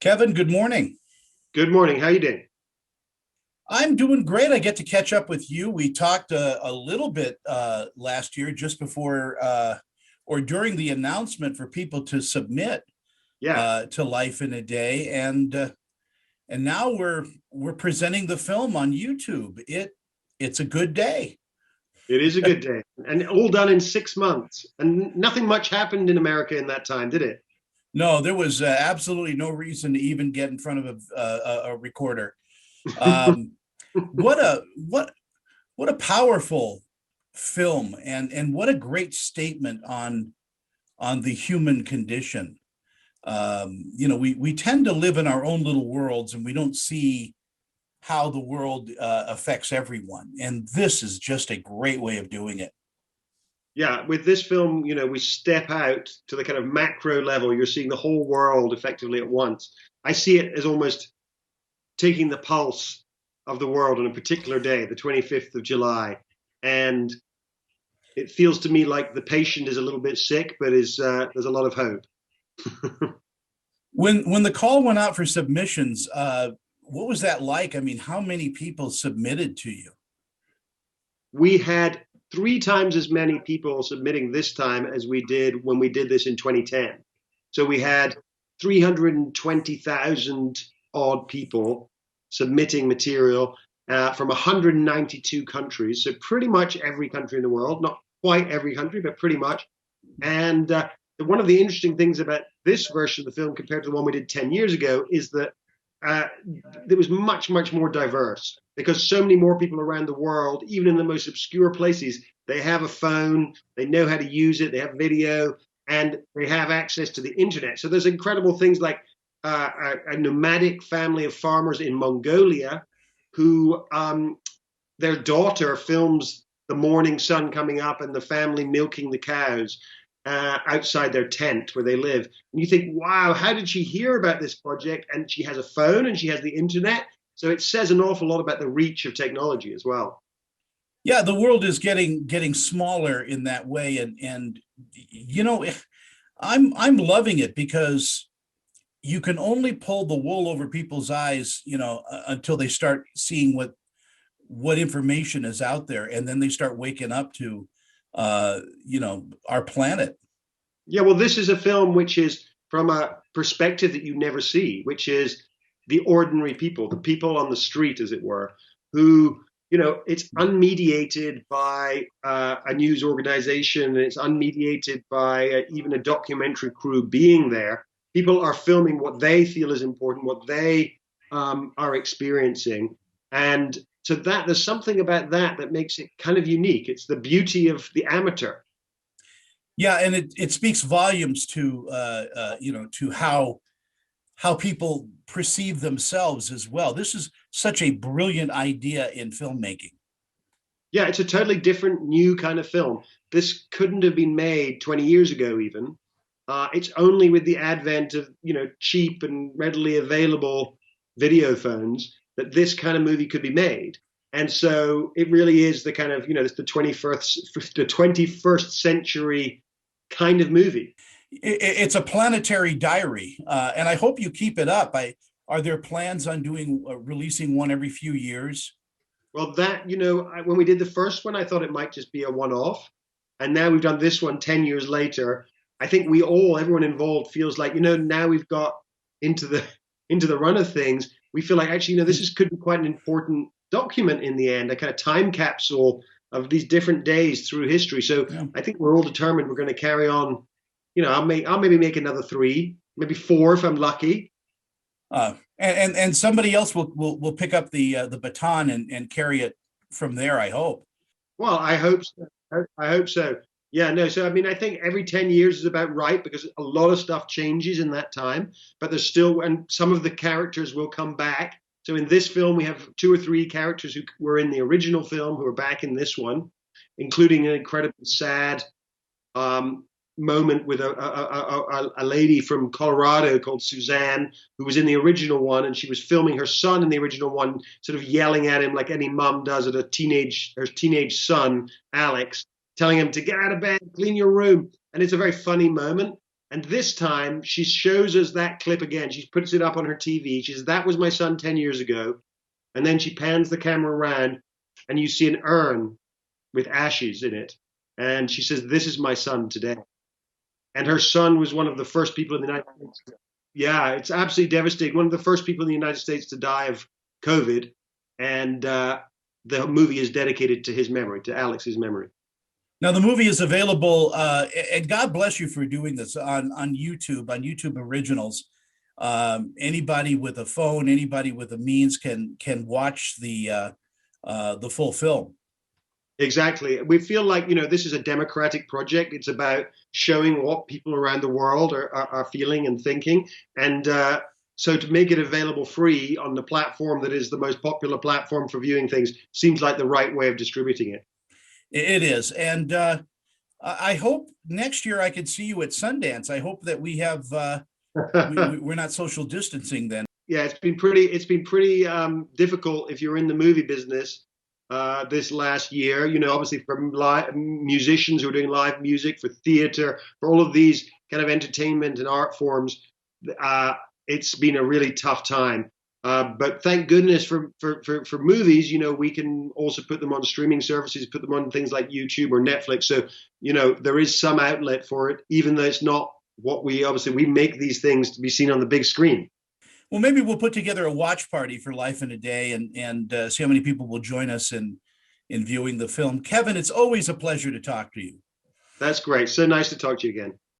Kevin, good morning. Good morning. How you doing? I'm doing great. I get to catch up with you. We talked a little bit last year, just before or during the announcement for people to submit Yeah, to Life in a Day, and now we're presenting the film on YouTube. It's a good day. it is a good day, and all done in 6 months. And nothing much happened in America in that time, did it? No, there was absolutely no reason to even get in front of a recorder. Um, what a what a powerful film, and what a great statement on the human condition. We tend to live in our own little worlds, and we don't see how the world affects everyone, and this is just a great way of doing it. Yeah, with this film, we step out to the kind of macro level. You're seeing the whole world effectively at once. I see it as almost taking the pulse of the world on a particular day, the 25th of July. And it feels to me like the patient is a little bit sick, but there's a lot of hope. When the call went out for submissions, what was that like? I mean, how many people submitted to you? We had three times as many people submitting this time as we did when we did this in 2010. So we had 320,000 odd people submitting material from 192 countries. So pretty much every country in the world, not quite every country, but pretty much. And one of the interesting things about this version of the film compared to the one we did 10 years ago is that uh, it was much, much more diverse because so many more people around the world, even in the most obscure places, they have a phone, they know how to use it, they have video, and they have access to the internet. So there's incredible things like a nomadic family of farmers in Mongolia who their daughter films the morning sun coming up and the family milking the cows outside their tent where they live. And you think, wow, how did she hear about this project? And she has a phone and she has the internet. So it says an awful lot about the reach of technology as well. Yeah, the world is getting smaller in that way, and you know, I'm loving it because you can only pull the wool over people's eyes, until they start seeing what information is out there, and then they start waking up to, our planet. Yeah, well, this is a film which is from a perspective that you never see, which is the ordinary people, the people on the street, as it were, who, it's unmediated by a news organization, and it's unmediated by even a documentary crew being there. People are filming what they feel is important, what they are experiencing. And so that there's something about that makes it kind of unique. It's the beauty of the amateur. Yeah, and it speaks volumes to to how people perceive themselves as well. This is such a brilliant idea in filmmaking. Yeah, it's a totally different, new kind of film. This couldn't have been made 20 years ago, even. It's only with the advent of, cheap and readily available video phones that this kind of movie could be made. And so it really is the kind of, it's the 21st century kind of movie. It's a planetary diary, and I hope you keep it up. Are there plans on doing releasing one every few years? Well, when we did the first one, I thought it might just be a one-off, and now we've done this one 10 years later. I think everyone involved feels like, now we've got into the into the run of things. We feel like actually, could be quite an important document in the end, a kind of time capsule of these different days through history. So Yeah. I think we're all determined we're going to carry on. I'll maybe make another three, maybe four if I'm lucky. And somebody else will pick up the baton and carry it from there, I hope. Well, I hope so. I hope so. Yeah, no. So, I mean, I think every 10 years is about right because a lot of stuff changes in that time, but there's still, and some of the characters will come back. So in this film, we have two or three characters who were in the original film who are back in this one, including an incredibly sad um, moment with a lady from Colorado called Suzanne, who was in the original one, and she was filming her son in the original one, sort of yelling at him like any mom does at her teenage son, Alex, telling him to get out of bed, clean your room. And it's a very funny moment. And this time she shows us that clip again. She puts it up on her TV. She says, "That was my son 10 years ago." And then she pans the camera around and you see an urn with ashes in it. And she says, "This is my son today." And her son was one of the first people in the United States. Yeah, it's absolutely devastating. One of the first people in the United States to die of COVID. And the movie is dedicated to his memory, to Alex's memory. Now the movie is available, and God bless you for doing this on YouTube Originals. Anybody with a phone, anybody with a means can watch the full film. Exactly. We feel like, this is a democratic project. It's about showing what people around the world are feeling and thinking. And so to make it available free on the platform that is the most popular platform for viewing things seems like the right way of distributing it. It is. And I hope next year I could see you at Sundance. I hope that we have, we're not social distancing then. Yeah, it's been pretty difficult if you're in the movie business this last year. Obviously for musicians who are doing live music, for theater, for all of these kind of entertainment and art forms, it's been a really tough time. But thank goodness for movies, we can also put them on streaming services, put them on things like YouTube or Netflix. So, there is some outlet for it, even though it's not what we make these things to be seen on the big screen. Well, maybe we'll put together a watch party for Life in a Day and see how many people will join us in viewing the film. Kevin, it's always a pleasure to talk to you. That's great. So nice to talk to you again.